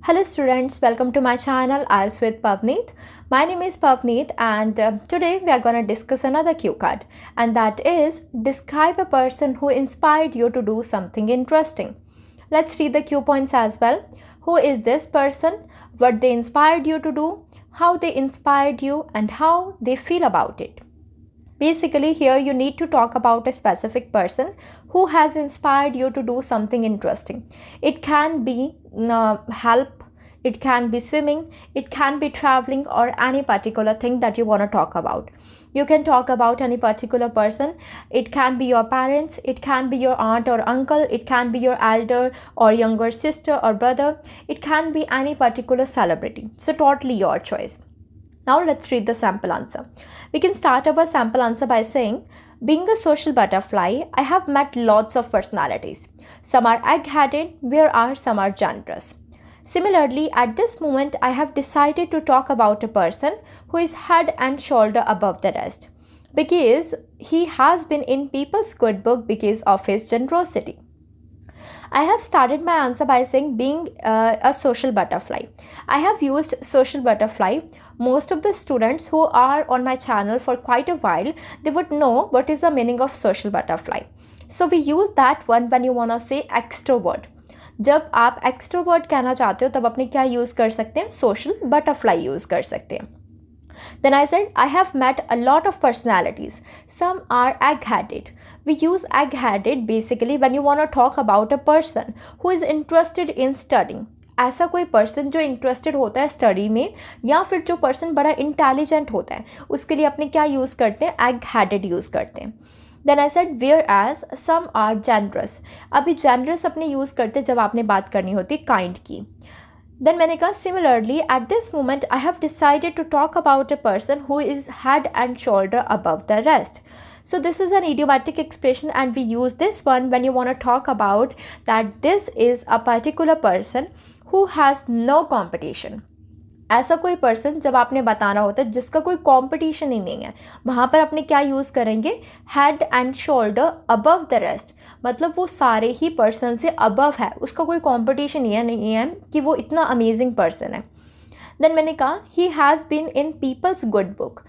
Hello students, welcome to my channel IELTS with Pavneet. My name is Pavneet and today we are going to discuss another cue card, and that is describe a person who inspired you to do something interesting. Let's read the cue points as well. Who is this person? What they inspired you to do? How they inspired you and how they feel about it. Basically, here you need to talk about a specific person who has inspired you to do something interesting. It can be help, it can be swimming, it can be traveling, or any particular thing that you want to talk about. You can talk about any particular person. It can be your parents, it can be your aunt or uncle, it can be your elder or younger sister or brother, it can be any particular celebrity. So, totally your choice. Now let's read the sample answer. We can start our sample answer by saying, being a social butterfly, I have met lots of personalities. Some are egg-headed, whereas some are generous. Similarly, at this moment, I have decided to talk about a person who is head and shoulder above the rest, because he has been in people's good book because of his generosity. I have started my answer by saying being a social butterfly. I have used social butterfly. Most of the students who are on my channel for quite a while, they would know what is the meaning of social butterfly. So we use that one when you want to say extrovert. जब आप extrovert कहना चाहते हो तब अपने क्या use कर सकते हैं? सोशल बटरफ्लाई यूज़ कर सकते हैं. Then I said, I have met a lot of personalities. Some are egg-headed. We use egg-headed basically when you want to talk about a person who is interested in studying. ऐसा कोई person जो interested होता है study में, या फिर जो person बड़ा इंटेलिजेंट होता है, उसके लिए अपने क्या यूज़ करते हैं? एग हेडेड यूज़ करते हैं. Then I said whereas some are generous. अभी जेनरस अपने यूज़ करते हैं जब आपने बात करनी होती काइंड की. Then मैंने कहा similarly at this moment I have decided to talk about a person who is head and shoulder above the rest. So this is an idiomatic expression and we use this one when you want to talk about that this is a particular person who has no competition. ऐसा कोई person जब आपने बताना होता है जिसका कोई competition ही नहीं है, वहाँ पर अपने क्या यूज़ करेंगे? Head and shoulder above the rest. मतलब वो सारे ही पर्सन से अबव है, उसका कोई कंपटीशन ही नहीं है कि वो इतना अमेजिंग पर्सन है. देन मैंने कहा he has been in people's good book.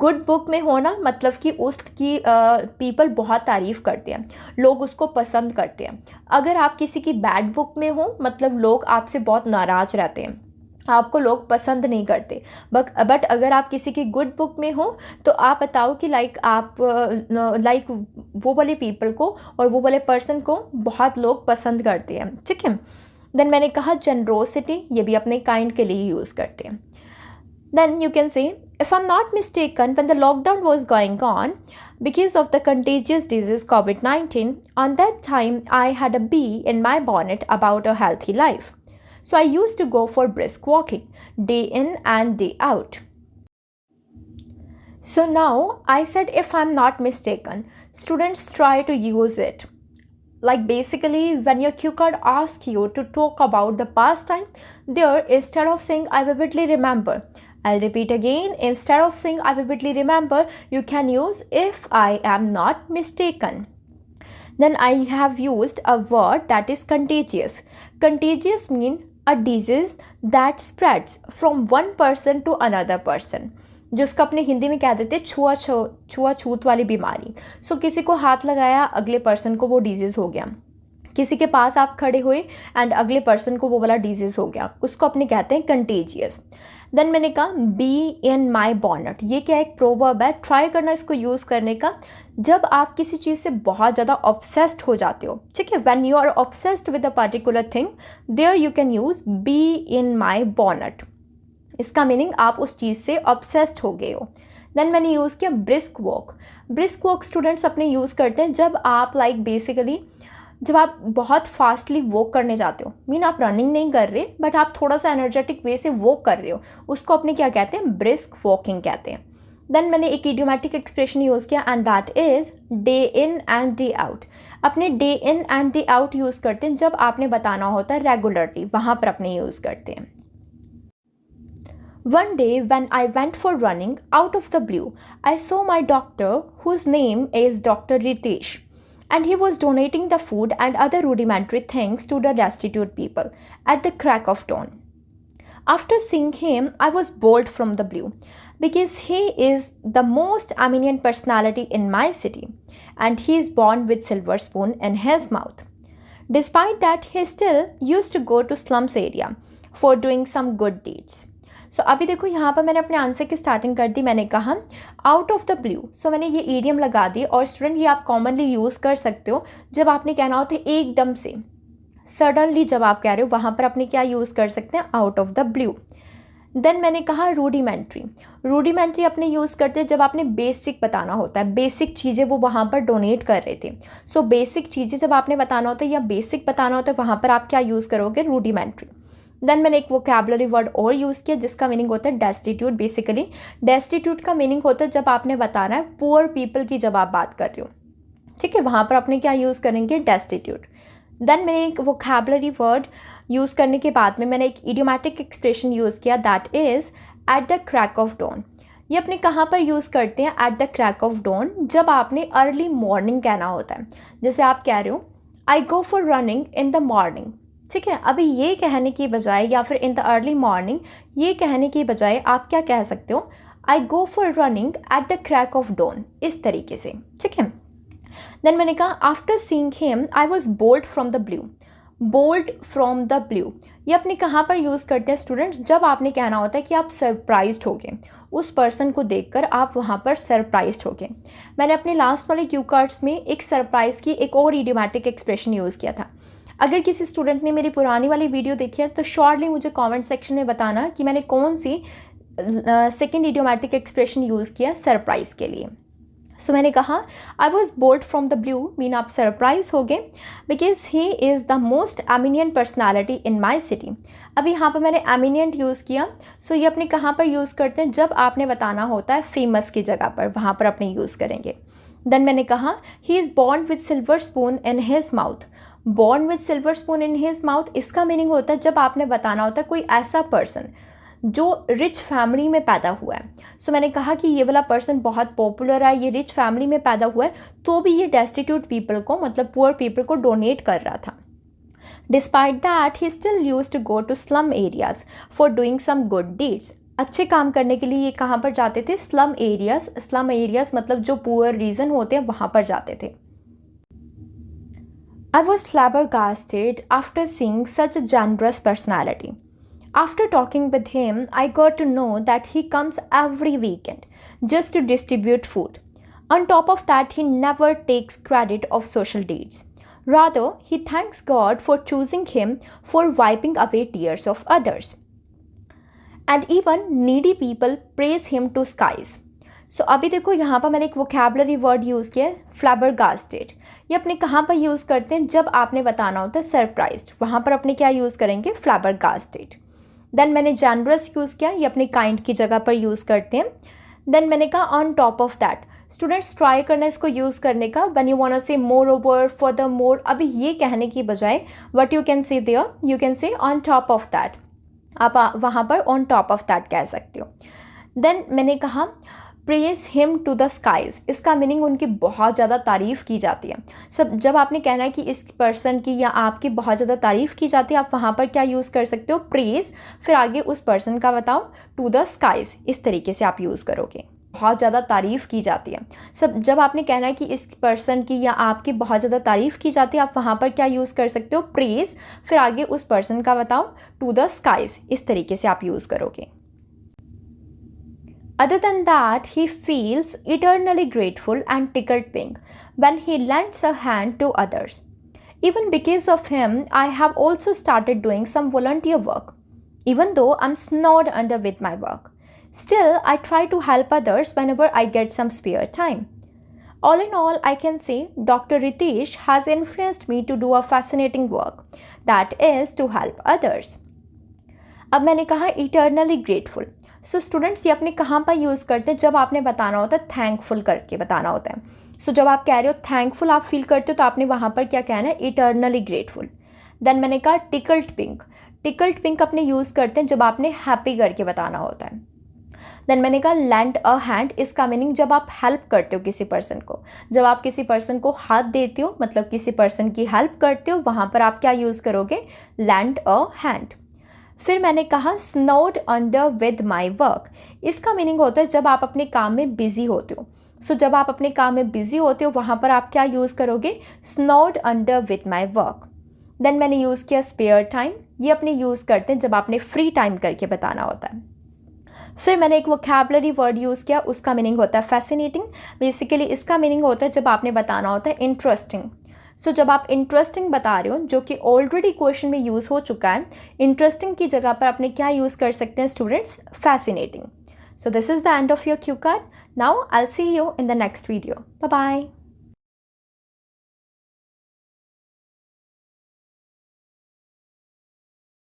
Good book में होना मतलब कि उसकी पीपल बहुत तारीफ़ करते हैं, लोग उसको पसंद करते हैं. अगर आप किसी की बैड बुक में हो मतलब लोग आपसे बहुत नाराज़ रहते हैं, आपको लोग पसंद नहीं करते. बट अगर आप किसी की गुड बुक में हो तो आप बताओ कि आप वो वाले पीपल को और वो वाले पर्सन को बहुत लोग पसंद करते हैं. ठीक है. देन मैंने कहा जनरोसिटी, ये भी अपने काइंड के लिए यूज़ करते हैं. Then you can say, if I'm not mistaken, when the lockdown was going on because of the contagious disease COVID-19, on that time I had a bee in my bonnet about a healthy life. So I used to go for brisk walking day in and day out. So now I said, if I'm not mistaken, students try to use it. Like basically when your cue card asks you to talk about the past time, there instead of saying I vividly remember, I'll repeat again, instead of saying I vividly remember, you can use if I am not mistaken. Then I have used a word that is contagious. Contagious means a disease that spreads from one person to another person, जिसको अपने हिंदी में कह देते छुआछूत वाली बीमारी. सो किसी को हाथ लगाया, अगले पर्सन को वो डिजीज़ हो गया. किसी के पास आप खड़े हुए एंड अगले पर्सन को वो वाला डिजीज़ हो गया, उसको अपने कहते हैं कंटेजियस. देन मैंने कहा बी इन माई बॉनेट. ये क्या एक प्रोवर्ब है, ट्राई करना इसको यूज़ करने का जब आप किसी चीज़ से बहुत ज़्यादा ऑब्सेस्ड हो जाते हो. ठीक है. When you are obsessed with a particular thing, there you can use bee in my bonnet. इसका मीनिंग आप उस चीज़ से ऑब्सेस्ड हो गए हो. देन मैंने यूज़ किया brisk walk. Brisk walk students अपने यूज़ करते हैं जब आप बेसिकली जब आप बहुत फास्टली वॉक करने जाते हो, मीन आप रनिंग नहीं कर रहे बट आप थोड़ा सा एनर्जेटिक वे से वॉक कर रहे हो, उसको अपने क्या कहते हैं? ब्रिस्क वॉकिंग कहते हैं. देन मैंने एक इडियोमैटिक एक्सप्रेशन यूज़ किया and that is day in and day out. अपने day in and day out use करते हैं जब आपने बताना होता है रेगुलरली, वहाँ पर अपने यूज़ करते हैं. One day when I went for running, out of the blue, I saw my doctor whose name is Dr. Ritesh. and he was donating the food and other rudimentary things to the destitute people at the crack of dawn. After seeing him, I was bored from the blue because he is the most eminent personality in my city and he is born with silver spoon in his mouth. Despite that, he still used to go to slums area for doing some good deeds. सो अभी देखो यहाँ पर मैंने अपने answer की starting कर दी. मैंने कहा आउट ऑफ द ब्लू. सो मैंने ये ईडियम लगा दी और स्टूडेंट ये आप कॉमनली यूज़ कर सकते हो जब आपने कहना होता है एकदम से, सडनली जब आप कह रहे हो वहाँ पर अपने क्या यूज़ कर सकते हैं, out of the blue. Then मैंने कहा रूडिमेंट्री. रूडिमेंट्री अपने यूज़ करते हैं जब आपने बेसिक बताना होता है, बेसिक चीज़ें वो वहाँ पर डोनेट कर रहे थे. सो बेसिक चीज़ें जब आपने बताना होता है या बेसिक बताना होता है वहाँ पर आप क्या यूज़ करोगे, रूडिमेंट्री. देन मैंने एक वोकैबुलरी वर्ड और यूज़ किया जिसका मीनिंग होता है डेस्टिट्यूट. बेसिकली डेस्टिट्यूट का मीनिंग होता है जब आपने बताना है पुअर पीपल की जब आप बात कर रहे हो, ठीक है, वहाँ पर अपने क्या यूज़ करेंगे, डेस्टिट्यूट. देन मैंने एक वोकैबुलरी वर्ड यूज़ करने के बाद में मैंने एक इडियोमैटिक एक्सप्रेशन यूज़ किया that is at the crack of dawn. ये अपने कहाँ पर यूज़ करते हैं, at the crack of dawn, जब आपने अर्ली मॉर्निंग कहना होता है. जैसे आप कह रहे हो I go for running in the morning, ठीक है. अभी ये कहने की बजाय या फिर इन द अर्ली मॉर्निंग ये कहने की बजाय आप क्या कह सकते हो, I go for running at the crack of dawn, इस तरीके से, ठीक है. देन मैंने कहा after seeing him I was bold from the blue. Bold from the blue ये अपने कहाँ पर यूज़ करते हैं स्टूडेंट्स, जब आपने कहना होता है कि आप सरप्राइज्ड हो गए, उस पर्सन को देखकर आप वहाँ पर सरप्राइज्ड हो गए. मैंने अपने लास्ट वाले क्यू कार्ड्स में एक सरप्राइज़ की एक और इडियोमैटिक एक्सप्रेशन यूज़ किया था. अगर किसी स्टूडेंट ने मेरी पुरानी वाली वीडियो देखी है तो शॉर्टली मुझे कमेंट सेक्शन में बताना कि मैंने कौन सी सेकंड इडियोमैटिक एक्सप्रेशन यूज़ किया सरप्राइज़ के लिए. सो मैंने कहा I was bold from the blue, mean आप सरप्राइज हो गए because he is the most eminent personality in my city. अभी यहाँ पर मैंने एमिनियंट यूज़ किया. सो ये अपने कहाँ पर यूज़ करते हैं, जब आपने बताना होता है फेमस की जगह पर, वहाँ पर अपने यूज़ करेंगे. देन मैंने कहा he is born with silver spoon in his mouth. Born with silver spoon in his mouth इसका मीनिंग होता है जब आपने बताना होता है कोई ऐसा पर्सन जो रिच फैमिली में पैदा हुआ है. सो मैंने कहा कि ये वाला पर्सन बहुत पॉपुलर है, ये रिच फैमिली में पैदा हुआ है, तो भी ये डेस्टिट्यूट पीपल को, मतलब पुअर पीपल को डोनेट कर रहा था. Despite that he still use to go to slum areas for doing some good deeds. अच्छे काम करने के लिए ये कहाँ पर जाते थे, स्लम एरियाज. स्लम एरियाज मतलब जो पुअर रीजन होते हैं वहाँ पर जाते थे. I was flabbergasted after seeing such a generous personality. After talking with him, I got to know that he comes every weekend just to distribute food. On top of that, he never takes credit of social deeds. Rather, he thanks God for choosing him for wiping away tears of others. And even needy people praise him to skies. सो अभी देखो यहाँ पर मैंने एक vocabulary word use किया है, फ्लैबरगास्टेड. ये अपने कहाँ पर यूज़ करते हैं, जब आपने बताना होता है सरप्राइज्ड, वहाँ पर अपने क्या यूज़ करेंगे, फ्लैबरगास्टेड. देन मैंने जनरस यूज़ किया, ये अपने काइंड की जगह पर यूज़ करते हैं. देन मैंने कहा on top of that. Students try करना इसको यूज़ करने का, when you want to say moreover, for the more. अभी ये कहने की बजाय what you can say there, you can say on top of that. आप वहाँ पर ऑन टॉप ऑफ दैट कह सकते हो. देन मैंने कहा praise him to the skies. इसका मीनिंग उनकी बहुत ज़्यादा तारीफ़ की जाती है. सब जब आपने कहना है कि इस पर्सन की या आपकी बहुत ज़्यादा तारीफ़ की जाती है, आप वहाँ पर क्या यूज़ कर सकते हो, प्रेज, फिर आगे उस पर्सन का बताओ, टू द स्काइज़. इस तरीके से आप यूज़ करोगे, बहुत ज़्यादा तारीफ़ की जाती है. सब जब आपने कहना है कि इस पर्सन की या आपकी बहुत ज़्यादा तारीफ़ की जाती है, आप वहाँ पर क्या यूज़ कर सकते हो, प्रेज, फिर आगे उस पर्सन का बताओ, टू द स्काइज़. इस तरीके से आप यूज़ करोगे. Other than that, he feels eternally grateful and tickled pink when he lends a hand to others. Even because of him, I have also started doing some volunteer work, even though I'm snowed under with my work. Still, I try to help others whenever I get some spare time. All in all, I can say Dr. Ritesh has influenced me to do a fascinating work, that is to help others. अब मैंने कहा eternally grateful. So students ये अपने कहाँ पर use करते हैं, जब आपने बताना होता है थैंकफुल करके बताना होता है. सो जब आप कह रहे हो थैंकफुल आप फील करते हो तो आपने वहाँ पर क्या कहना है, इटर्नली ग्रेटफुल. देन मैंने कहा टिकल्ड पिंक. टिकल्ड पिंक अपने यूज़ करते हैं जब आपने हैप्पी करके बताना होता है. देन मैंने कहा लैंड अ हैंड, इसका मीनिंग जब आप हेल्प करते हो किसी पर्सन को, जब आप किसी पर्सन को हाथ देते हो मतलब किसी पर्सन की हेल्प करते हो, वहाँ पर आप क्या यूज़ करोगे, लैंड अ हैंड। फिर मैंने कहा स्नोड अंडर विद माई वर्क, इसका मीनिंग होता है जब आप अपने काम में बिजी होते हो। सो जब आप अपने काम में बिजी होते हो वहाँ पर आप क्या यूज़ करोगे, snowed under with my work. Then मैंने यूज़ किया स्पेयर टाइम, ये अपने यूज़ करते हैं जब आपने फ्री टाइम करके बताना होता है। फिर मैंने एक वोकैबुलरी वर्ड यूज़ किया, उसका मीनिंग होता है फैसिनेटिंग। बेसिकली इसका मीनिंग होता है जब आपने बताना होता है इंटरेस्टिंग। सो जब आप इंटरेस्टिंग बता रहे हो, जो कि ऑलरेडी क्वेश्चन में यूज़ हो चुका है, इंटरेस्टिंग की जगह पर आपने क्या यूज़ कर सकते हैं students, fascinating. So this is the end of your cue card. Now I will see you in the next video. Bye bye.